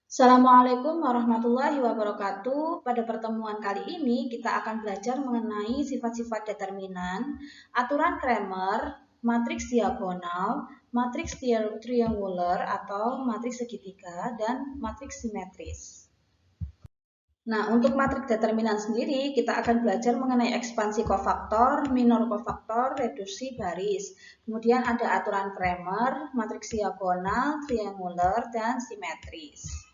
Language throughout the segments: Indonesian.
Assalamualaikum warahmatullahi wabarakatuh. Pada pertemuan kali ini kita akan belajar mengenai sifat-sifat determinan, aturan Cramer, matriks diagonal, matriks triangular atau matriks segitiga, dan matriks simetris. Nah, untuk matriks determinan sendiri, kita akan belajar mengenai ekspansi kofaktor, minor kofaktor, reduksi baris. Kemudian ada aturan Cramer, matriks diagonal, triangular, dan simetris.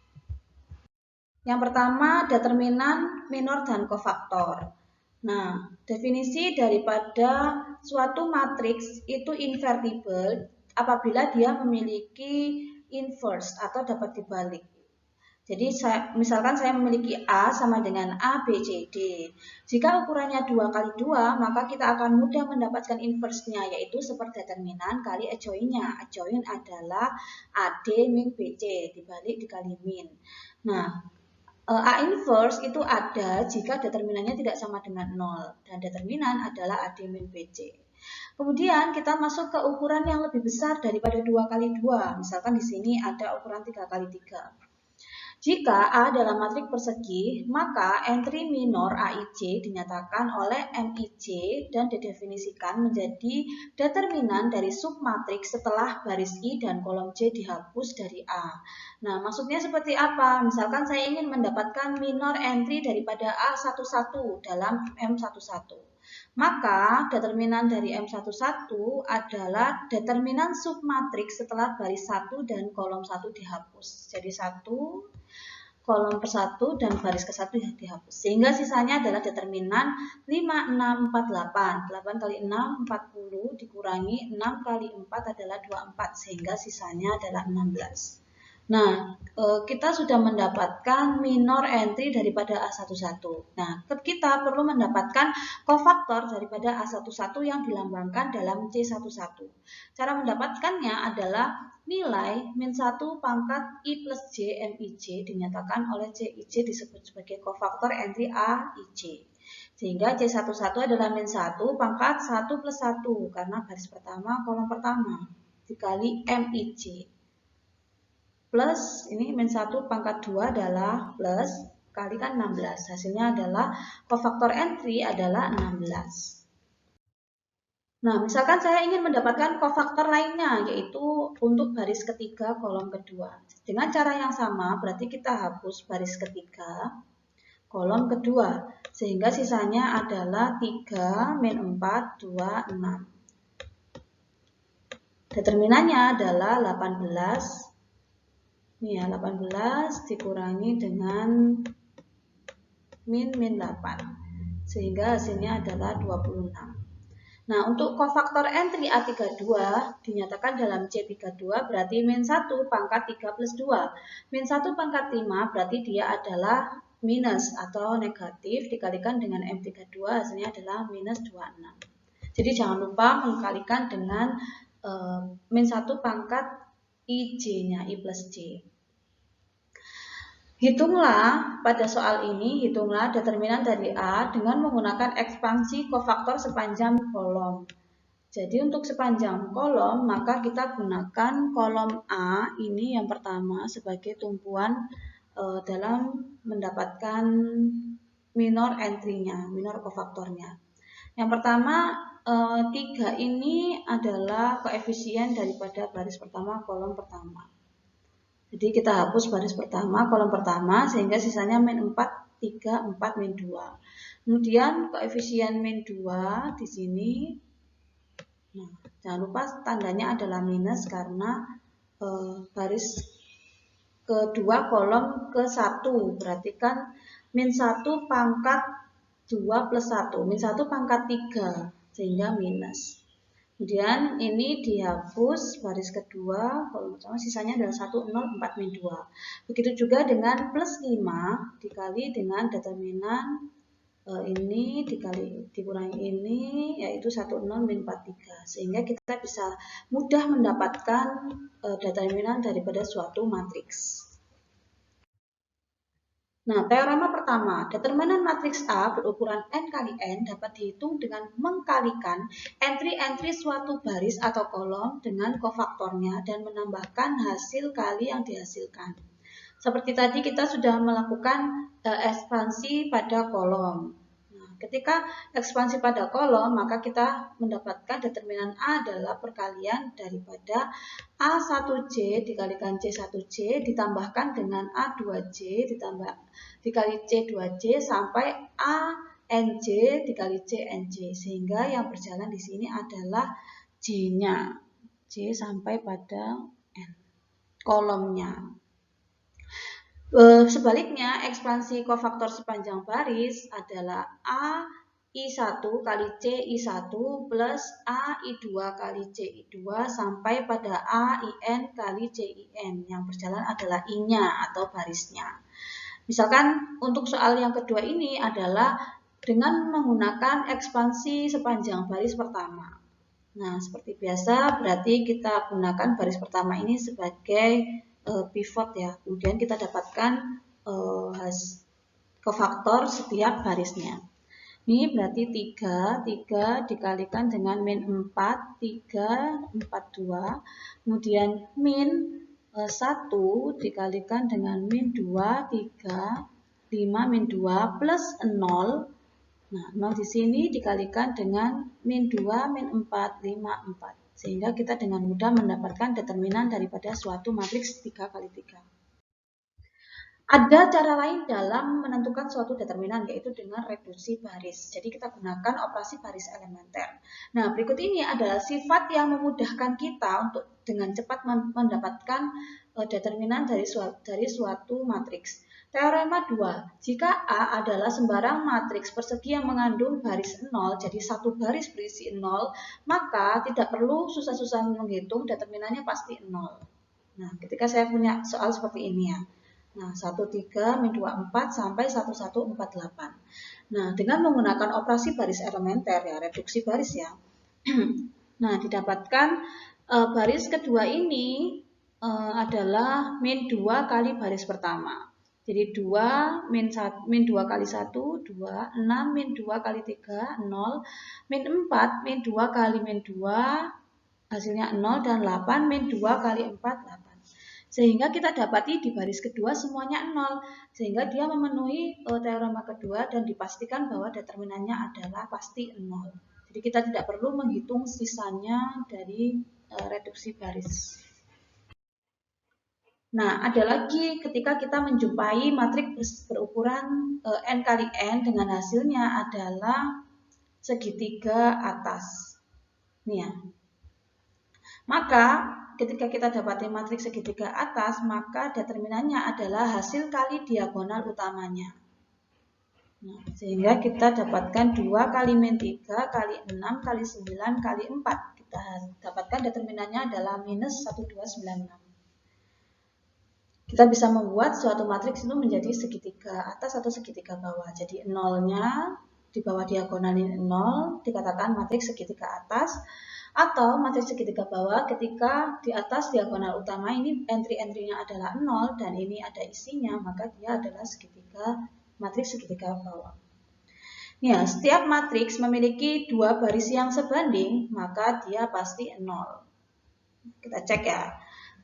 Yang pertama, determinan, minor, dan kofaktor. Nah, definisi daripada suatu matriks itu invertible apabila dia memiliki inverse atau dapat dibalik. Jadi misalkan saya memiliki A sama dengan A, B, C, D. Jika ukurannya 2 kali 2, maka kita akan mudah mendapatkan inverse-nya, yaitu seperti determinan kali adjoin-nya. Adjoin adalah AD min BC, dibalik dikali min. Nah, A inverse itu ada jika determinannya tidak sama dengan 0. Dan determinan adalah AD min BC. Kemudian kita masuk ke ukuran yang lebih besar daripada 2 kali 2. Misalkan di sini ada ukuran 3 kali 3. Jika A adalah matriks persegi, maka entry minor AIJ dinyatakan oleh MIJ dan didefinisikan menjadi determinan dari submatriks setelah baris I dan kolom J dihapus dari A. Nah, maksudnya seperti apa? Misalkan saya ingin mendapatkan minor entry daripada A11 dalam M11. Maka determinan dari M11 adalah determinan submatriks setelah baris 1 dan kolom 1 dihapus. Jadi 1, kolom per-1 dan baris ke-1 dihapus. Sehingga sisanya adalah determinan 5, 6, 4, 8. 8 kali 6, 40 dikurangi 6 kali 4 adalah 24. Sehingga sisanya adalah 16. Nah, kita sudah mendapatkan minor entry daripada A11. Nah, kita perlu mendapatkan kofaktor daripada A11 yang dilambangkan dalam C11. Cara mendapatkannya adalah nilai min 1 pangkat I plus J MIJ dinyatakan oleh CIJ disebut sebagai kofaktor entry AIJ. Sehingga C11 adalah min 1 pangkat 1 plus 1 karena baris pertama kolom pertama dikali MIJ. Plus ini min 1 pangkat 2 adalah plus kalikan 16. Hasilnya adalah kofaktor entry adalah 16. Nah, misalkan saya ingin mendapatkan kofaktor lainnya, yaitu untuk baris ketiga kolom kedua. Dengan cara yang sama, berarti kita hapus baris ketiga kolom kedua. Sehingga sisanya adalah 3 min 4, 2, 6. Determinannya adalah 18. Ini ya, 18 dikurangi dengan min 8. Sehingga hasilnya adalah 26. Nah, untuk kofaktor entry A32 dinyatakan dalam C32 berarti min 1 pangkat 3 plus 2. Min 1 pangkat 5 berarti dia adalah minus atau negatif dikalikan dengan M32 hasilnya adalah minus 26. Jadi jangan lupa mengkalikan dengan min 1 pangkat IJ-nya, I plus J. Hitunglah pada soal ini, hitunglah determinan dari A dengan menggunakan ekspansi kofaktor sepanjang kolom. Jadi untuk sepanjang kolom, maka kita gunakan kolom A ini yang pertama sebagai tumpuan dalam mendapatkan minor entry-nya, minor kofaktornya. Yang pertama, 3 ini adalah koefisien daripada baris pertama kolom pertama. Jadi kita hapus baris pertama, kolom pertama, sehingga sisanya min 4, 3, 4, min 2. Kemudian koefisien min 2 di sini. Nah, jangan lupa tandanya adalah minus karena baris kedua kolom ke-1. Berarti kan min 1 pangkat 2 plus 1. Min 1 pangkat 3, sehingga minus. Kemudian ini dihapus baris kedua, kolom pertama sisanya adalah 1, 0, 4, min 2. Begitu juga dengan plus 5 dikali dengan determinan ini dikurangi ini, yaitu 1, 0, min 4, 3. Sehingga kita bisa mudah mendapatkan determinan daripada suatu matriks. Nah, teorema pertama, determinan matriks A berukuran n kali n dapat dihitung dengan mengkalikan entry-entry suatu baris atau kolom dengan kofaktornya dan menambahkan hasil kali yang dihasilkan. Seperti tadi kita sudah melakukan ekspansi pada kolom. Nah, ketika ekspansi pada kolom, maka kita mendapatkan determinan A adalah perkalian daripada A1J dikalikan C1J ditambahkan dengan A2J dikali C2J sampai ANJ dikali CNJ. Sehingga yang berjalan di sini adalah J-nya. J sampai pada N. Kolomnya. Sebaliknya, ekspansi kofaktor sepanjang baris adalah A I1 kali C I1 plus A I2 kali C I2 sampai pada A IN kali C IN. Yang berjalan adalah I-nya atau barisnya. Misalkan untuk soal yang kedua ini adalah dengan menggunakan ekspansi sepanjang baris pertama. Nah, seperti biasa berarti kita gunakan baris pertama ini sebagai pivot ya. Kemudian kita dapatkan kofaktor setiap barisnya. Ini berarti 3 dikalikan dengan min 4, 3, 4, 2. Kemudian min 1 dikalikan dengan min 2, 3, 5, min 2 plus 0. Nah, 0 di sini dikalikan dengan min 2, min 4, 5, 4. Sehingga kita dengan mudah mendapatkan determinan daripada suatu matriks 3 kali 3. Ada cara lain dalam menentukan suatu determinan, yaitu dengan reduksi baris. Jadi kita gunakan operasi baris elementer. Nah, berikut ini adalah sifat yang memudahkan kita untuk dengan cepat mendapatkan determinan dari suatu matriks. Teorema 2. Jika A adalah sembarang matriks persegi yang mengandung baris 0, jadi satu baris berisi 0, maka tidak perlu susah-susah menghitung, determinannya pasti 0. Nah, ketika saya punya soal seperti ini ya. Nah, 13, min 24 sampai 1148. Nah, dengan menggunakan operasi baris elementer ya, reduksi baris ya. Nah, didapatkan baris kedua ini adalah min 2 kali baris pertama. Jadi 2 min 2 kali 1, 2, 6 min 2 kali 3, 0, min 4 min 2 kali min 2, hasilnya 0, dan 8 min 2 kali 4, 8. Sehingga kita dapati di baris kedua semuanya 0. Sehingga dia memenuhi teorema kedua dan dipastikan bahwa determinannya adalah pasti 0. Jadi kita tidak perlu menghitung sisanya dari reduksi baris. Nah, ada lagi ketika kita menjumpai matriks berukuran N kali N dengan hasilnya adalah segitiga atas. Nih ya. Maka ketika kita dapati matriks segitiga atas, maka determinannya adalah hasil kali diagonal utamanya. Nah, sehingga kita dapatkan 2 kali min 3 kali 6 kali 9 kali 4. Kita dapatkan determinannya adalah minus 1296. Kita bisa membuat suatu matriks itu menjadi segitiga atas atau segitiga bawah. Jadi nolnya di bawah diagonal ini 0 dikatakan matriks segitiga atas, atau matriks segitiga bawah ketika di atas diagonal utama ini entry-entrynya adalah 0 dan ini ada isinya, maka dia adalah matriks segitiga bawah. Ya, setiap matriks memiliki dua baris yang sebanding, maka dia pasti 0. Kita cek ya.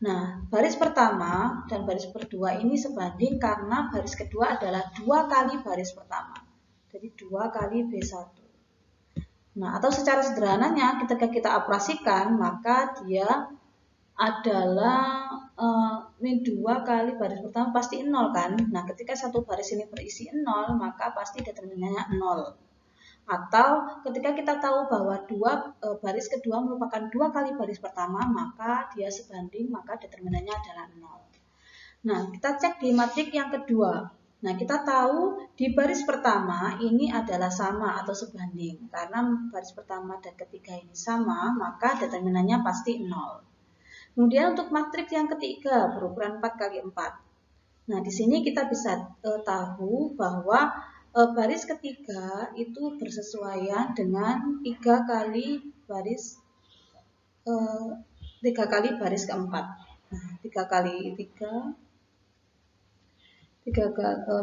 Nah, baris pertama dan baris kedua ini sebanding karena baris kedua adalah 2 kali baris pertama. Jadi 2 kali B1. Nah, atau secara sederhananya ketika kita operasikan, maka dia adalah min 2 kali baris pertama pasti 0 kan. Nah, ketika satu baris ini berisi 0, maka pasti determinannya 0. Atau ketika kita tahu bahwa baris kedua merupakan 2 kali baris pertama, maka dia sebanding, maka determinannya adalah 0. Nah, kita cek di matriks yang kedua. Nah, kita tahu di baris pertama ini adalah sama atau sebanding. Karena baris pertama dan ketiga ini sama, maka determinannya pasti 0. Kemudian untuk matriks yang ketiga berukuran 4 kali 4. Nah, di sini kita bisa tahu bahwa baris ketiga itu bersesuaian dengan 3 kali baris keempat. Nah, 3 kali 3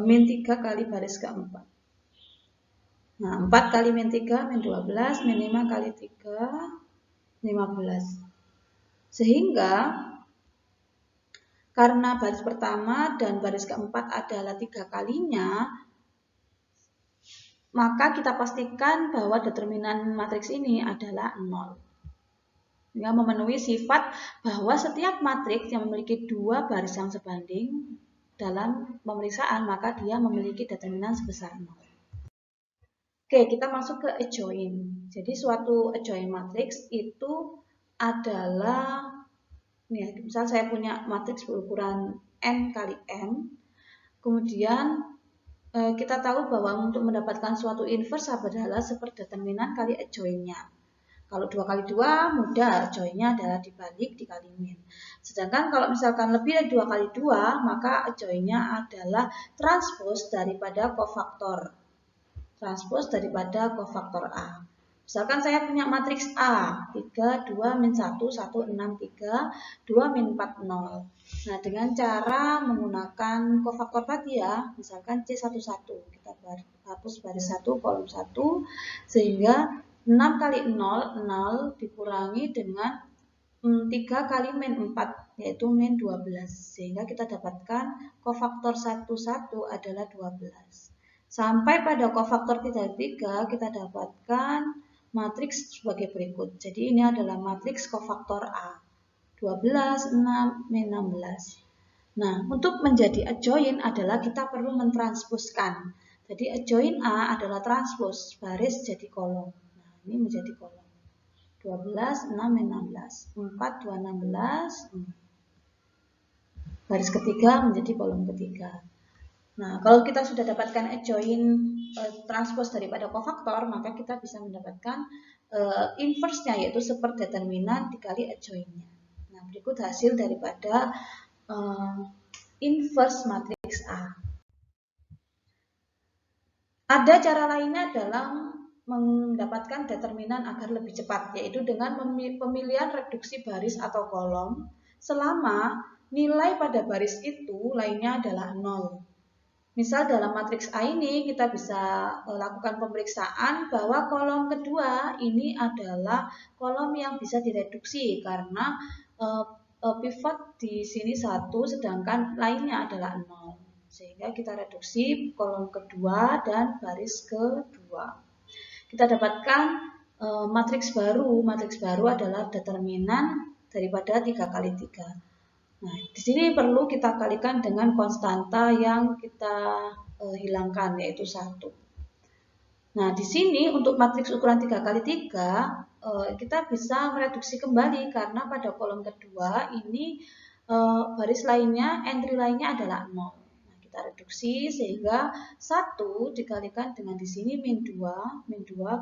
min 3 kali baris keempat. Nah, 4 kali min 3 min 12, min 5 kali 3 15. Sehingga Karena baris pertama dan baris keempat adalah 3 kalinya, maka kita pastikan bahwa determinan matriks ini adalah 0. Sehingga memenuhi sifat bahwa setiap matriks yang memiliki 2 baris yang sebanding dalam pemeriksaan, maka dia memiliki determinan sebesar 0. Oke, kita masuk ke adjoint. Jadi suatu adjoint matriks itu adalah, nih, misal saya punya matriks berukuran n kali m, kemudian kita tahu bahwa untuk mendapatkan suatu inverse adalah seperdeterminan kali adjointnya. Kalau 2 kali 2 mudah, adjointnya adalah dibalik dikali min. Sedangkan kalau misalkan lebih dari 2 kali 2, maka adjointnya adalah transpose daripada kofaktor. Transpose daripada kofaktor A. Misalkan saya punya matriks A, 3, 2, min 1, 1, 6, 3, 2, min 4, 0. Nah, dengan cara menggunakan kofaktor tadi ya, misalkan C11, kita hapus baris 1, kolom 1, sehingga 6 kali 0, 0 dikurangi dengan 3 kali min 4, yaitu min 12. Sehingga kita dapatkan kofaktor 1, 1 adalah 12. Sampai pada kofaktor 3, kita dapatkan matriks sebagai berikut. Jadi ini adalah matriks kofaktor A. 12, 6, min 16. Nah, untuk menjadi adjoint adalah kita perlu mentransposkan. Jadi adjoint A adalah transpose, baris jadi kolom. Nah, ini menjadi kolom. 12, 6, min 16. 4, 2, 16. Baris ketiga menjadi kolom ketiga. Nah, kalau kita sudah dapatkan adjoint transpose daripada kofaktor, maka kita bisa mendapatkan inverse-nya, yaitu seperdeterminan dikali adjoint-nya. Nah, berikut hasil daripada inverse matriks A. Ada cara lainnya dalam mendapatkan determinan agar lebih cepat, yaitu dengan pemilihan reduksi baris atau kolom selama nilai pada baris itu lainnya adalah 0. Misal dalam matriks A ini kita bisa lakukan pemeriksaan bahwa kolom kedua ini adalah kolom yang bisa direduksi karena pivot di sini 1 sedangkan lainnya adalah 0. Sehingga kita reduksi kolom kedua dan baris kedua. Kita dapatkan matriks baru. Matriks baru adalah determinan daripada 3 kali 3. Nah, di sini perlu kita kalikan dengan konstanta yang kita hilangkan, yaitu 1. Nah, di sini untuk matriks ukuran 3 kali 3, kita bisa mereduksi kembali karena pada kolom kedua ini baris lainnya, entry lainnya adalah 0. Nah, kita reduksi sehingga 1 dikalikan dengan di sini min 2,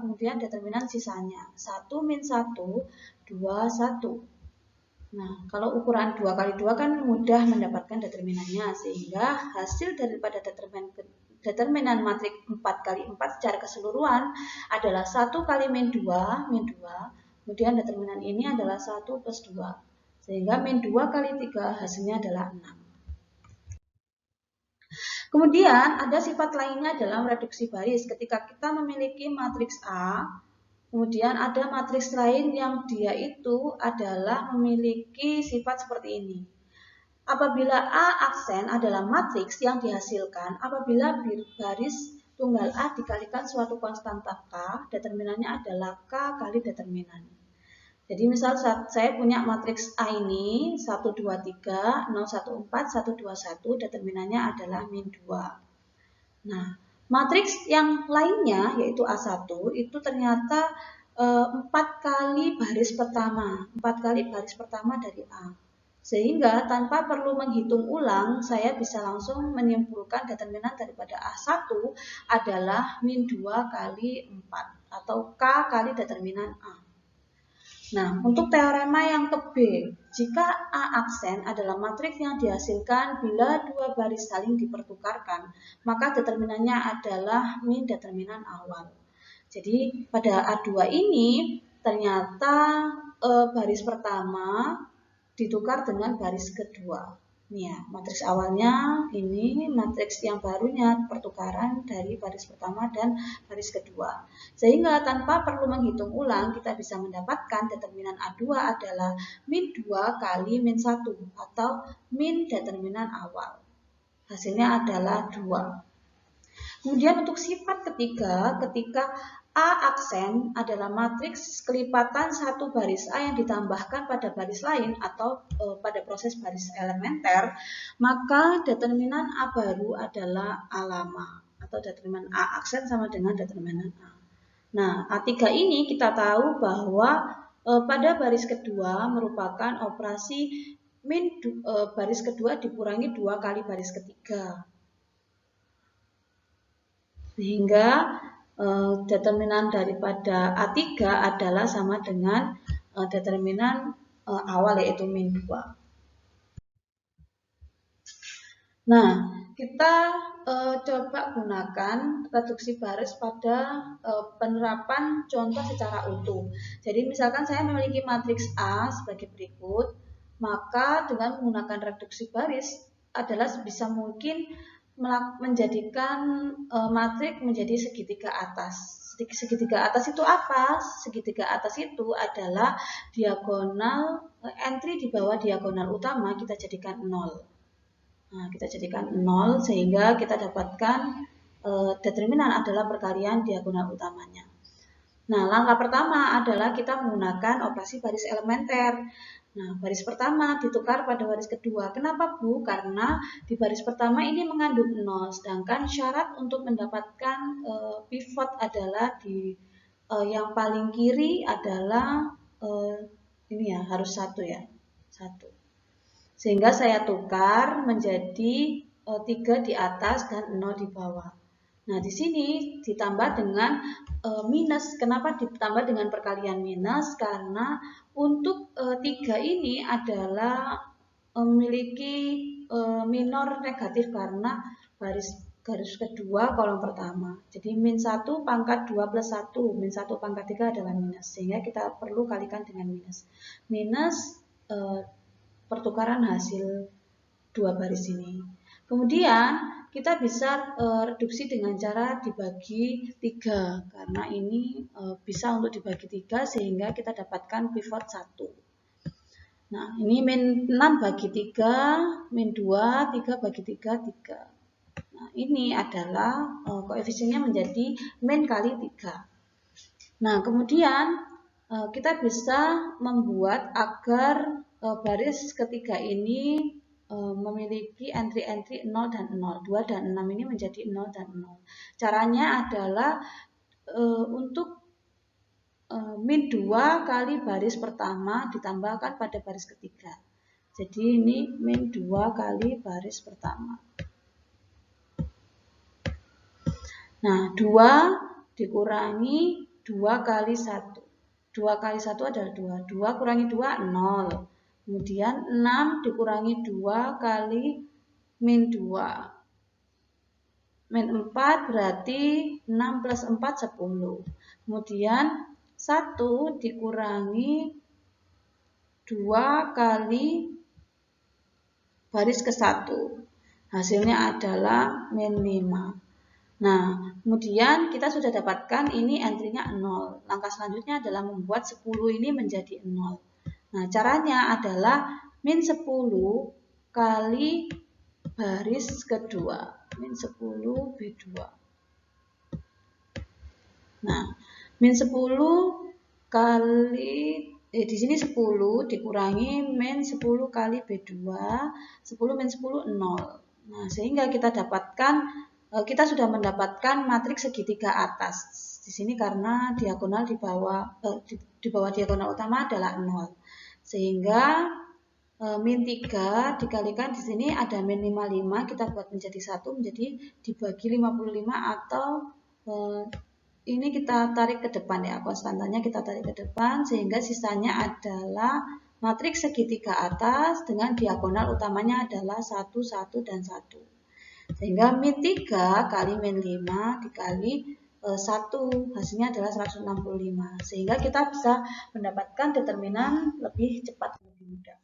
kemudian determinan sisanya. 1 min 1, 2, 1. Nah, kalau ukuran 2 kali 2 kan mudah mendapatkan determinannya, sehingga hasil daripada determinan matriks 4 kali 4 secara keseluruhan adalah 1 kali min 2, kemudian determinan ini adalah 1 plus 2, sehingga min 2 kali 3 hasilnya adalah 6. Kemudian ada sifat lainnya dalam reduksi baris. Ketika kita memiliki matriks A, kemudian ada matriks lain yang dia itu adalah memiliki sifat seperti ini. Apabila A aksen adalah matriks yang dihasilkan apabila baris tunggal A dikalikan suatu konstanta K, determinannya adalah K kali determinan. Jadi misal saya punya matriks A ini 1, 2, 3, 0, 1, 4, 1, 2, 1, determinannya adalah min 2. Nah, matriks yang lainnya yaitu A1 itu ternyata 4 kali baris pertama dari A. Sehingga tanpa perlu menghitung ulang, saya bisa langsung menyimpulkan determinan daripada A1 adalah min 2 kali 4 atau K kali determinan A. Nah, untuk teorema yang ke B, jika A aksen adalah matriks yang dihasilkan bila dua baris saling dipertukarkan, maka determinannya adalah min determinan awal. Jadi pada A2 ini ternyata baris pertama ditukar dengan baris kedua. Nih ya, matriks awalnya ini, matriks yang barunya pertukaran dari baris pertama dan baris kedua. Sehingga tanpa perlu menghitung ulang, kita bisa mendapatkan determinan A2 adalah min 2 kali min 1 atau min determinan awal. Hasilnya adalah 2. Kemudian untuk sifat ketiga, ketika A aksen adalah matriks kelipatan satu baris A yang ditambahkan pada baris lain atau pada proses baris elementer, maka determinan A baru adalah A lama atau determinan A aksen sama dengan determinan A. Nah, A3 ini kita tahu bahwa pada baris kedua merupakan operasi baris kedua dikurangi 2 kali baris ketiga. Sehingga determinan daripada A3 adalah sama dengan determinan awal yaitu min 2. Nah, kita coba gunakan reduksi baris pada penerapan contoh secara utuh. Jadi misalkan saya memiliki matriks A sebagai berikut, maka dengan menggunakan reduksi baris adalah sebisa mungkin menjadikan matriks menjadi segitiga atas. Segitiga atas itu apa? Segitiga atas itu adalah diagonal entry di bawah diagonal utama kita jadikan 0. Nah, kita jadikan 0 sehingga kita dapatkan determinan adalah perkalian diagonal utamanya. Nah, langkah pertama adalah kita menggunakan operasi baris elementer. Nah, baris pertama ditukar pada baris kedua. Kenapa, Bu? Karena di baris pertama ini mengandung 0, sedangkan syarat untuk mendapatkan pivot adalah di yang paling kiri adalah ini ya, harus 1 ya. 1. Sehingga saya tukar menjadi 3 di atas dan 0 di bawah. Nah, di sini ditambah dengan minus. Kenapa ditambah dengan perkalian minus? Karena untuk 3 ini adalah memiliki minor negatif karena garis kedua kolom pertama. Jadi min 1 pangkat 2 plus 1, min 1 pangkat 3 adalah minus. Sehingga kita perlu kalikan dengan minus. Minus pertukaran hasil dua baris ini. Kemudian kita bisa reduksi dengan cara dibagi 3 karena ini bisa untuk dibagi 3 sehingga kita dapatkan pivot 1. Nah, ini min 6 bagi 3, min 2, 3 bagi 3, 3. Nah, ini adalah koefisiennya menjadi min kali 3. Nah, kemudian kita bisa membuat agar baris ketiga ini memiliki entry-entry 0 dan 0. 2 dan 6 ini menjadi 0 dan 0. Caranya adalah untuk min 2 kali baris pertama ditambahkan pada baris ketiga. Jadi ini min 2 kali baris pertama. Nah, 2 dikurangi 2 kali 1. 2 kali 1 adalah 2. 2 kurangi 2, 0. Kemudian 6 dikurangi 2 kali min 2. Min 4 berarti 6 plus 4, 10. Kemudian 1 dikurangi 2 kali baris ke 1. Hasilnya adalah min 5. Nah, kemudian kita sudah dapatkan ini entry-nya 0. Langkah selanjutnya adalah membuat 10 ini menjadi 0. Nah, caranya adalah min 10 kali baris kedua. Min 10 B2. Nah, min 10 kali, di sini 10 dikurangi min 10 kali B2. 10 min 10, 0. Nah, sehingga kita sudah mendapatkan matriks segitiga atas. Di sini karena diagonal di bawah diagonal utama adalah 0. Sehingga min 3 dikalikan di sini ada min 55, kita buat menjadi 1 menjadi dibagi 55 atau ini kita tarik ke depan ya, konstantanya kita tarik ke depan sehingga sisanya adalah matriks segitiga atas dengan diagonal utamanya adalah 1, 1 dan 1. Sehingga min 3 kali min 5 dikali 1 hasilnya adalah 165. Sehingga kita bisa mendapatkan determinan lebih cepat, lebih mudah.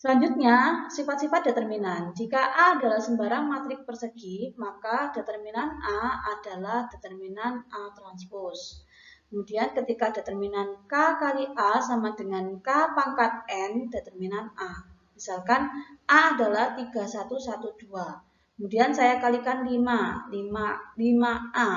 Selanjutnya, sifat-sifat determinan. Jika A adalah sembarang matriks persegi, maka determinan A adalah determinan A transpose. Kemudian ketika determinan K kali A sama dengan K pangkat N, determinan A. Misalkan A adalah 3112. Kemudian saya kalikan 5 5A.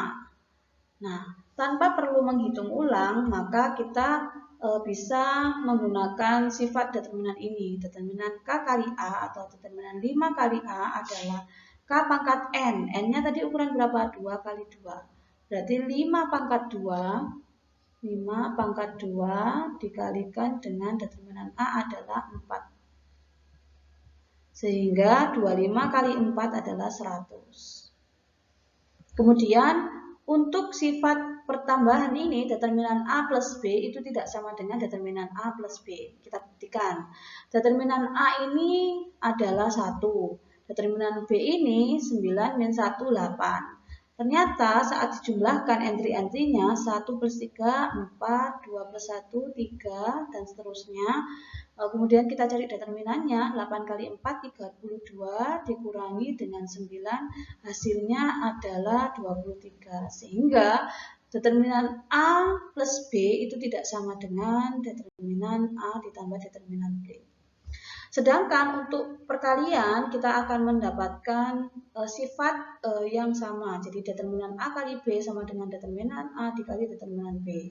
Nah, tanpa perlu menghitung ulang, maka kita bisa menggunakan sifat determinan ini. Determinan K kali A atau determinan 5 kali A adalah K pangkat N. N-nya tadi ukuran berapa? 2 kali 2. Berarti 5 pangkat 2. 5 pangkat 2 dikalikan dengan determinan A adalah 4. Sehingga 25 kali 4 adalah 100. Kemudian untuk sifat pertambahan ini, determinan A plus B itu tidak sama dengan determinan A plus B. Kita buktikan. Determinan A ini adalah 1. Determinan B ini 9 min 1, 8. Ternyata saat dijumlahkan entry-entrynya 1 plus 3, 4, 2 plus 1, 3, dan seterusnya. Kemudian kita cari determinannya, 8 kali 4, 32, dikurangi dengan 9, hasilnya adalah 23. Sehingga determinan A plus B itu tidak sama dengan determinan A ditambah determinan B. Sedangkan untuk perkalian kita akan mendapatkan sifat yang sama. Jadi determinan A kali B sama dengan determinan A dikali determinan B.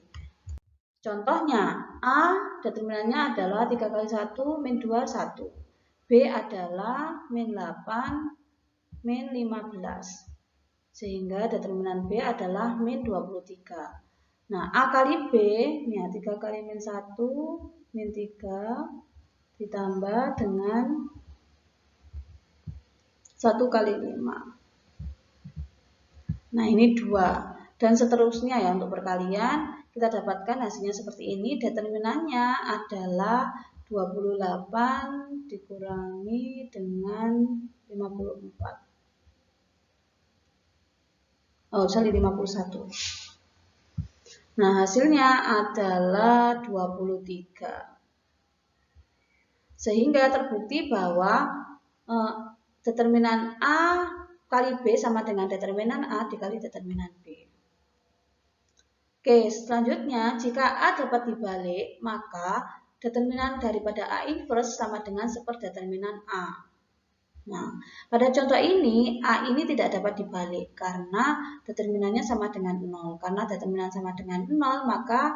Contohnya, A determinannya adalah 3 kali 1 min 2, 1. B adalah min 8, min 15. Sehingga determinan B adalah min 23. Nah, A kali B, ya 3 kali min 1, min 3, ditambah dengan 1 kali 5. Nah, ini 2. Dan seterusnya ya untuk perkalian. Kita dapatkan hasilnya seperti ini. Determinannya adalah 28 dikurangi dengan 54. Oh, sorry, 51. Nah, hasilnya adalah 23. Sehingga terbukti bahwa determinan A kali B sama dengan determinan A dikali determinan B. Oke, selanjutnya jika A dapat dibalik, maka determinan daripada A inverse sama dengan seperdeterminan A. Nah, pada contoh ini A ini tidak dapat dibalik karena determinannya sama dengan 0. Karena determinan sama dengan 0, maka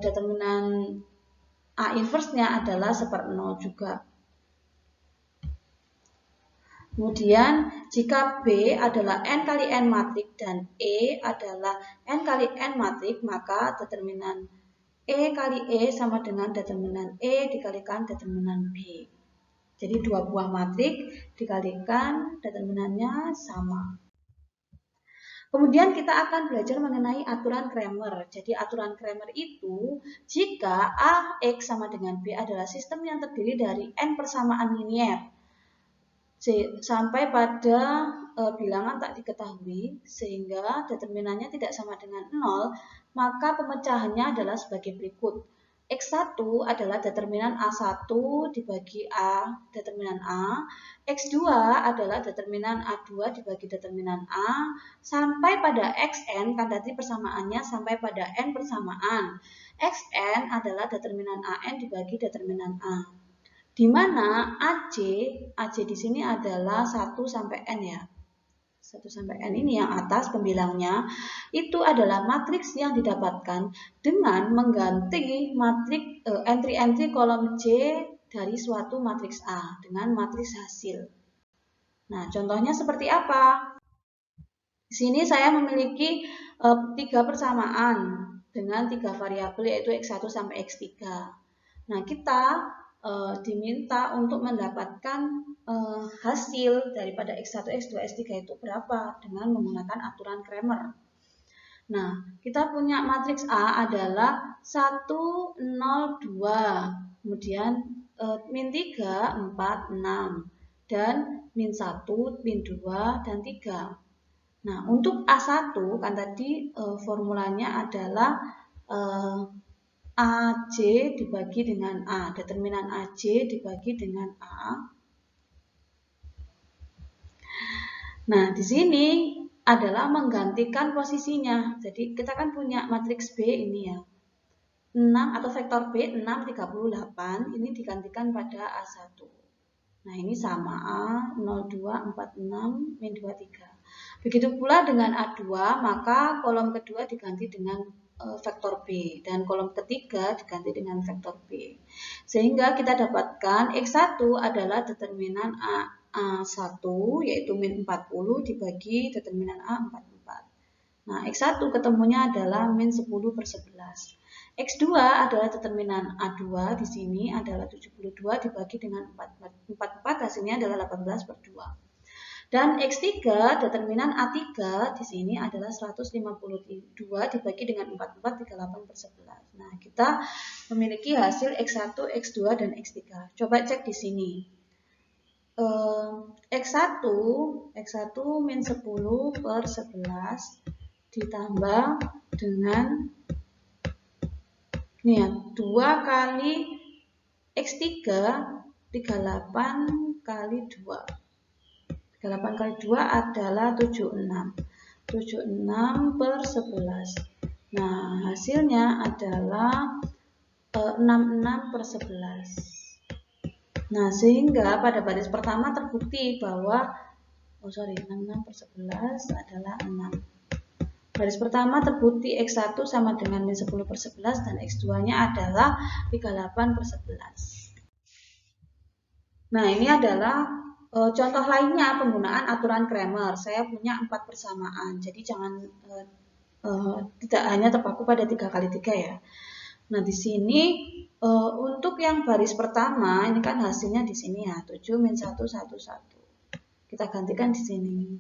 determinan A inverse-nya adalah 1/0 juga. Kemudian jika B adalah N kali N matrik dan E adalah N kali N matrik, maka determinan E kali E sama dengan determinan E dikalikan determinan B. Jadi dua buah matrik dikalikan determinannya sama. Kemudian kita akan belajar mengenai aturan Cramer. Jadi aturan Cramer itu jika A, X sama dengan B adalah sistem yang terdiri dari N persamaan linier sampai pada bilangan tak diketahui sehingga determinannya tidak sama dengan 0, maka pemecahannya adalah sebagai berikut. X1 adalah determinan A1 dibagi A determinan A, X2 adalah determinan A2 dibagi determinan A, sampai pada Xn, kan tadi persamaannya sampai pada N persamaan. Xn adalah determinan An dibagi determinan A. Di mana AC di sini adalah 1 sampai N ya. 1 sampai N ini yang atas pembilangnya, itu adalah matriks yang didapatkan dengan mengganti matriks entry-entry kolom C dari suatu matriks A dengan matriks hasil. Nah, contohnya seperti apa? Di sini saya memiliki 3 persamaan dengan 3 variabel yaitu X1 sampai X3. Nah, kita diminta untuk mendapatkan hasil daripada X1, X2, X3 itu berapa dengan menggunakan aturan Cramer. Nah, kita punya matriks A adalah 1, 0, 2, kemudian min 3, 4, 6, dan min 1, min 2, dan 3. Nah, untuk A1 kan tadi formulanya adalah AJ dibagi dengan A. Determinan AJ dibagi dengan A. Nah, di sini adalah menggantikan posisinya. Jadi kita kan punya matriks B ini ya. 6 atau vektor B 6, 38 ini digantikan pada A1. Nah, ini sama A 02, 46, min 23. Begitu pula dengan A2, maka kolom kedua diganti dengan vektor B dan kolom ketiga diganti dengan vektor B. Sehingga kita dapatkan X1 adalah determinan A1 yaitu min 40 dibagi determinan A 44. Nah, X1 ketemunya adalah min 10 per 11. X2 adalah determinan A2 di sini adalah 72 dibagi dengan 44 hasilnya adalah 18 per 2. Dan X3 determinan A3 di sini adalah 152 dibagi dengan 44 38 per 11. Nah, kita memiliki hasil X1, X2 dan X3. Coba cek di sini. X1 min 10 per 11 ditambah dengan ini ya, 2 kali X3 38 kali 2. 38 kali 2 adalah 76. 76 per 11. Nah, hasilnya adalah 66 per 11. Nah, sehingga pada baris pertama terbukti bahwa 66 per 11 adalah 6. Baris pertama terbukti X1 sama dengan min 10 per 11 dan X2-nya adalah 38 per 11. Nah, ini adalah contoh lainnya penggunaan aturan Cramer. Saya punya 4 persamaan, jadi jangan tidak hanya terpaku pada 3 kali 3 ya. Nah, di sini untuk yang baris pertama, ini kan hasilnya di sini ya, 7 min 1, 1, 1. Kita gantikan di sini.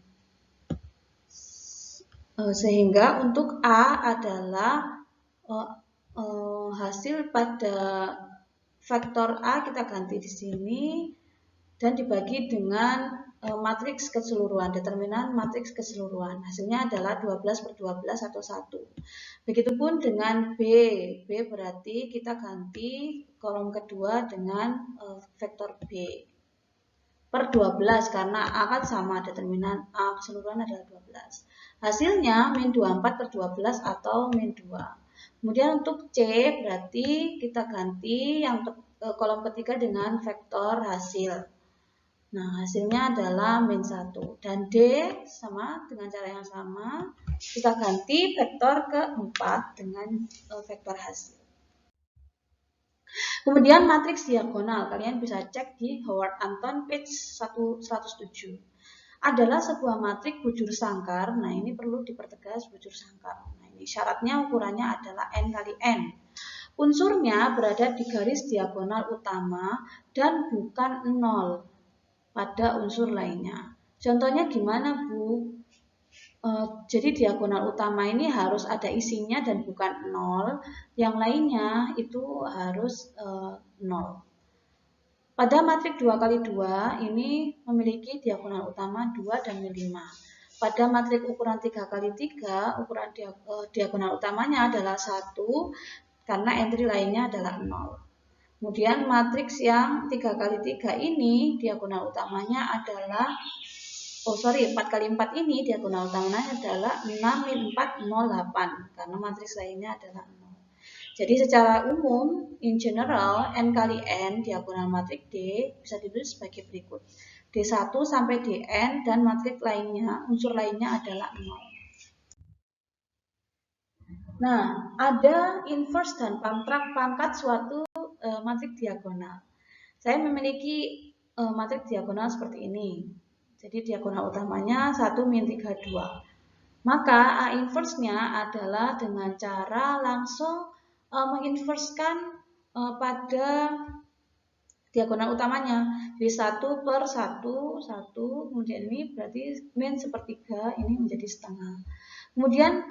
Sehingga untuk A adalah hasil pada vektor A kita ganti di sini dan dibagi dengan matriks keseluruhan, determinan matriks keseluruhan. Hasilnya adalah 12 per 12 atau 1. Begitupun dengan B. B berarti kita ganti kolom kedua dengan vektor B per 12 karena A kan sama, determinan A keseluruhan adalah 12. Hasilnya min 24 per 12 atau min 2. Kemudian untuk C berarti kita ganti yang kolom ketiga dengan vektor hasil. Nah, hasilnya adalah min 1. Dan D sama dengan cara yang sama, kita ganti vektor keempat dengan vektor hasil. Kemudian matriks diagonal, kalian bisa cek di Howard Anton page 107. Adalah sebuah matriks bujur sangkar. Nah, ini perlu dipertegas bujur sangkar. Nah, ini syaratnya ukurannya adalah N kali N. Unsurnya berada di garis diagonal utama dan bukan 0 pada unsur lainnya. Contohnya gimana, Bu? Jadi diagonal utama ini harus ada isinya dan bukan 0. Yang lainnya itu harus 0. Pada matriks 2 kali 2 ini memiliki diagonal utama 2 dan min 5. Pada matriks ukuran 3 kali 3, ukuran diagonal utamanya adalah 1 karena entry lainnya adalah 0. Kemudian matriks yang 3 kali 3 ini diagonal utamanya adalah 4 kali 4 ini diagonal utamanya adalah 6 min 4, 0, 8 karena matriks lainnya adalah 0. Jadi secara umum, in general, N kali N diagonal matriks D bisa ditulis sebagai berikut. D1 sampai Dn dan matriks lainnya, unsur lainnya adalah 0. Nah, ada inverse dan pangkat suatu matriks diagonal. Saya memiliki matriks diagonal seperti ini. Jadi diagonal utamanya 1 min 3, 2. Maka A inverse-nya adalah dengan cara langsung menginverskan pada diagonal utamanya. Jadi 1 per 1, 1, kemudian ini berarti min sepertiga, ini menjadi setengah. Kemudian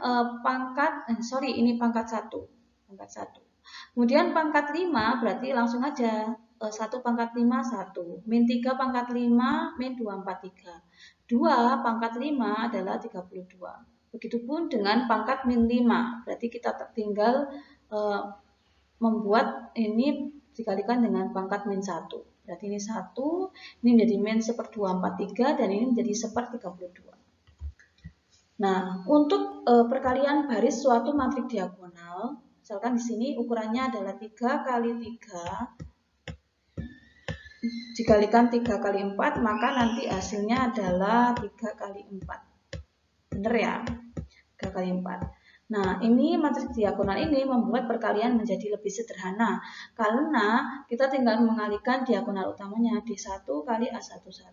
ini pangkat 1. Kemudian pangkat 5 berarti langsung aja 1 pangkat 5, 1. Min 3 pangkat 5, min 2, 4, 3. 2 pangkat 5 adalah 32. Begitupun dengan pangkat min 5, berarti kita tinggal membuat ini dikalikan dengan pangkat min 1. Berarti ini 1, ini menjadi min 1/243 dan ini menjadi 1/32. Nah, untuk perkalian baris suatu matrik diagonal, misalkan di sini ukurannya adalah 3 kali 3 dikalikan 3 kali 4, maka nanti hasilnya adalah 3 kali 4. Benar ya? 3 kali 4. Nah, ini matriks diagonal ini membuat perkalian menjadi lebih sederhana karena kita tinggal mengalihkan diagonal utamanya D1 kali A11.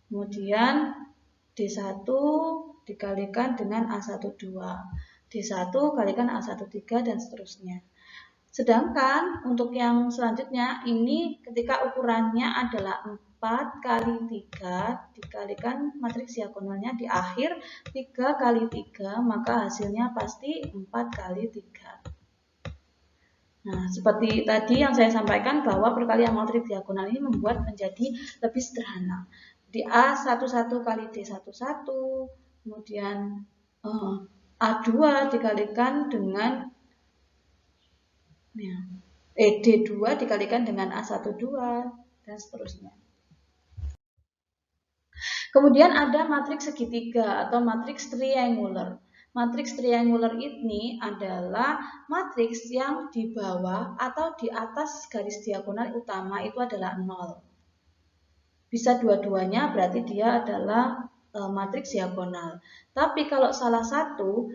Kemudian D1 dikalikan dengan A12, D1 kalikan A13 dan seterusnya. Sedangkan untuk yang selanjutnya ini ketika ukurannya adalah 4 kali 3 dikalikan matriks diagonalnya di akhir 3 kali 3, maka hasilnya pasti 4 kali 3. Nah, seperti tadi yang saya sampaikan bahwa perkalian matriks diagonal ini membuat menjadi lebih sederhana. Di A11 kali D11, kemudian A2 dikalikan dengan D2 dikalikan dengan A12 dan seterusnya. Kemudian ada matriks segitiga atau matriks triangular. Matriks triangular ini adalah matriks yang di bawah atau di atas garis diagonal utama itu adalah 0. Bisa dua-duanya, berarti dia adalah matriks diagonal. Tapi kalau salah satu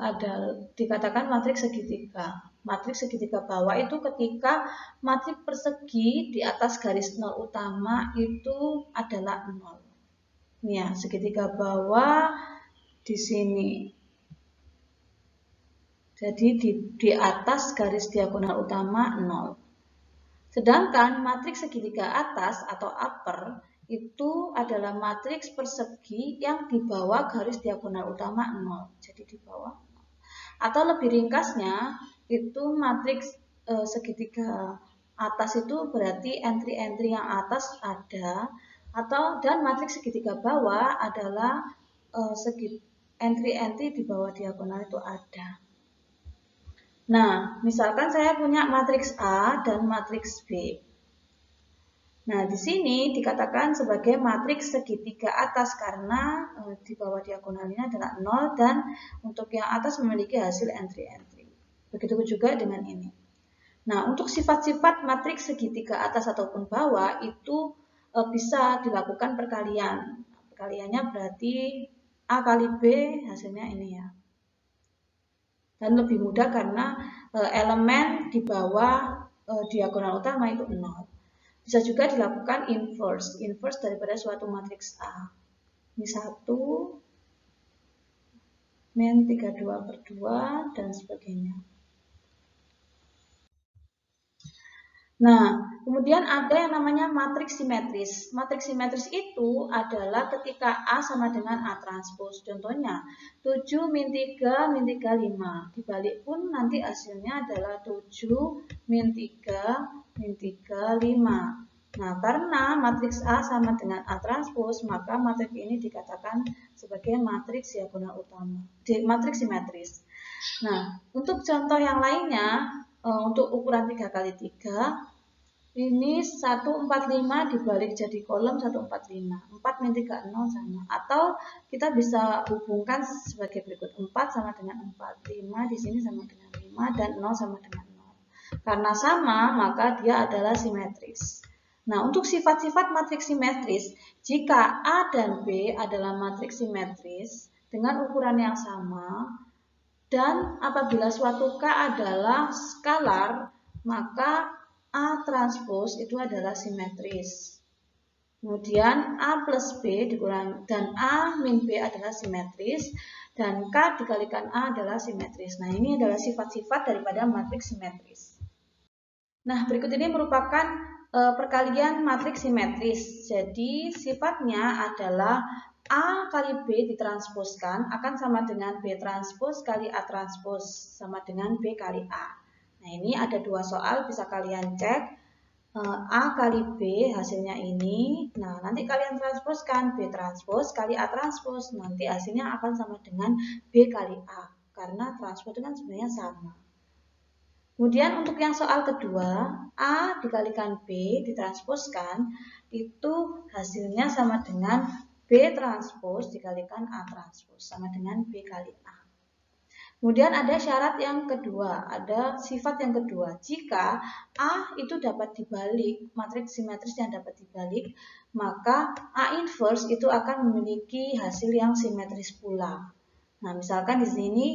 ada dikatakan matriks segitiga. Matriks segitiga bawah itu ketika matriks persegi di atas garis 0 utama itu adalah 0. Ya, segitiga bawah di sini. Jadi di atas garis diagonal utama 0. Sedangkan matriks segitiga atas atau upper itu adalah matriks persegi yang di bawah garis diagonal utama 0. Jadi di bawah. Atau lebih ringkasnya itu matriks segitiga atas itu berarti entry-entry yang atas ada, dan matriks segitiga bawah adalah entry-entry di bawah diagonal itu ada. Nah, misalkan saya punya matriks A dan matriks B. Nah, di sini dikatakan sebagai matriks segitiga atas karena di bawah diagonalnya adalah 0 dan untuk yang atas memiliki hasil entry-entry. Begitu juga dengan ini. Nah, untuk sifat-sifat matriks segitiga atas ataupun bawah itu bisa dilakukan perkalian. Perkaliannya berarti A kali B hasilnya ini ya. Dan lebih mudah karena elemen di bawah diagonal utama itu 0. Bisa juga dilakukan inverse daripada suatu matriks A. Ini 1, min 32/2, dan sebagainya. Nah, kemudian ada yang namanya matriks simetris. Matriks simetris itu adalah ketika A sama dengan A transpose. Contohnya, 7 min 3 min 3, 5. Dibalik pun nanti hasilnya adalah 7 min 3 min 3, 5. Nah, karena matriks A sama dengan A transpose, maka matriks ini dikatakan sebagai matriks diagonal utama. Matriks simetris. Nah, untuk contoh yang lainnya, untuk ukuran 3 kali 3, ini 145 dibalik jadi kolom 145. 4 min 3, 0 sama. Atau kita bisa hubungkan sebagai berikut. 4 sama dengan 4. 5 di sini sama dengan 5 dan 0 sama dengan 0. Karena sama, maka dia adalah simetris. Nah, untuk sifat-sifat matriks simetris, jika A dan B adalah matriks simetris dengan ukuran yang sama, dan apabila suatu K adalah skalar, maka A transpose itu adalah simetris. Kemudian A plus B dikurangi dan A min B adalah simetris dan K dikalikan A adalah simetris. Nah, ini adalah sifat-sifat daripada matriks simetris. Nah, berikut ini merupakan perkalian matriks simetris. Jadi, sifatnya adalah A kali B ditransposkan akan sama dengan B transpos kali A transpos sama dengan B kali A. Nah, ini ada dua soal, bisa kalian cek. A kali B hasilnya ini. Nah, nanti kalian transposkan B transpos kali A transpos. Nanti hasilnya akan sama dengan B kali A. Karena transpos itu kan sebenarnya sama. Kemudian untuk yang soal kedua, A dikalikan B ditransposkan, itu hasilnya sama dengan B transpos dikalikan A transpos, sama dengan B kali A. Kemudian ada syarat yang kedua, ada sifat yang kedua. Jika A itu dapat dibalik, matriks simetris yang dapat dibalik, maka A inverse itu akan memiliki hasil yang simetris pula. Nah, misalkan di sini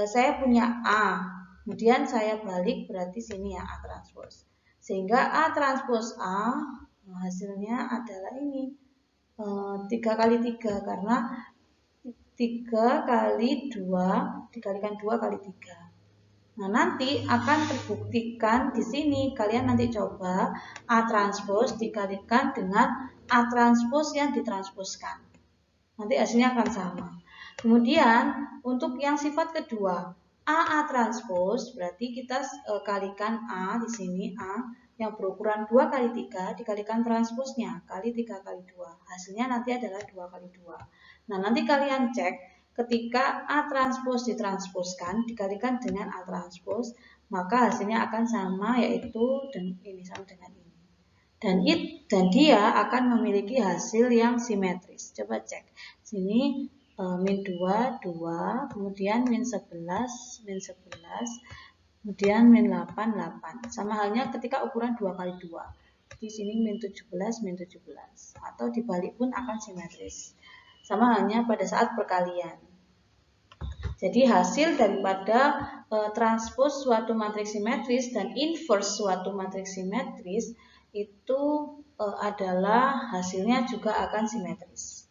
saya punya A, kemudian saya balik, berarti sini ya A transpos. Sehingga A transpos A hasilnya adalah ini 3 kali 3 karena 3 kali 2 dikalikan 2 kali 3. Nah, nanti akan terbuktikan di sini. Kalian nanti coba A transpos dikalikan dengan A transpos yang ditransposkan. Nanti hasilnya akan sama. Kemudian untuk yang sifat kedua, A transpos berarti kita kalikan A di sini A yang berukuran 2 kali 3 dikalikan transposnya kali 3 kali 2. Hasilnya nanti adalah 2 kali 2. Nah, nanti kalian cek ketika A transpos ditransposkan dikalikan dengan A transpos, maka hasilnya akan sama, yaitu ini sama dengan ini. Dan dia akan memiliki hasil yang simetris. Coba cek. Sini min 2, 2, kemudian min 11, kemudian min 8, 8. Sama halnya ketika ukuran 2 kali 2. Di sini min 17, min 17. Atau dibalik pun akan simetris. Sama halnya pada saat perkalian. Jadi hasil daripada transpos suatu matriks simetris dan inverse suatu matriks simetris itu adalah hasilnya juga akan simetris.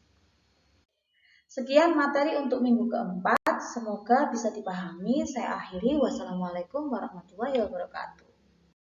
Sekian materi untuk minggu keempat, semoga bisa dipahami. Saya akhiri, wassalamualaikum warahmatullahi wabarakatuh.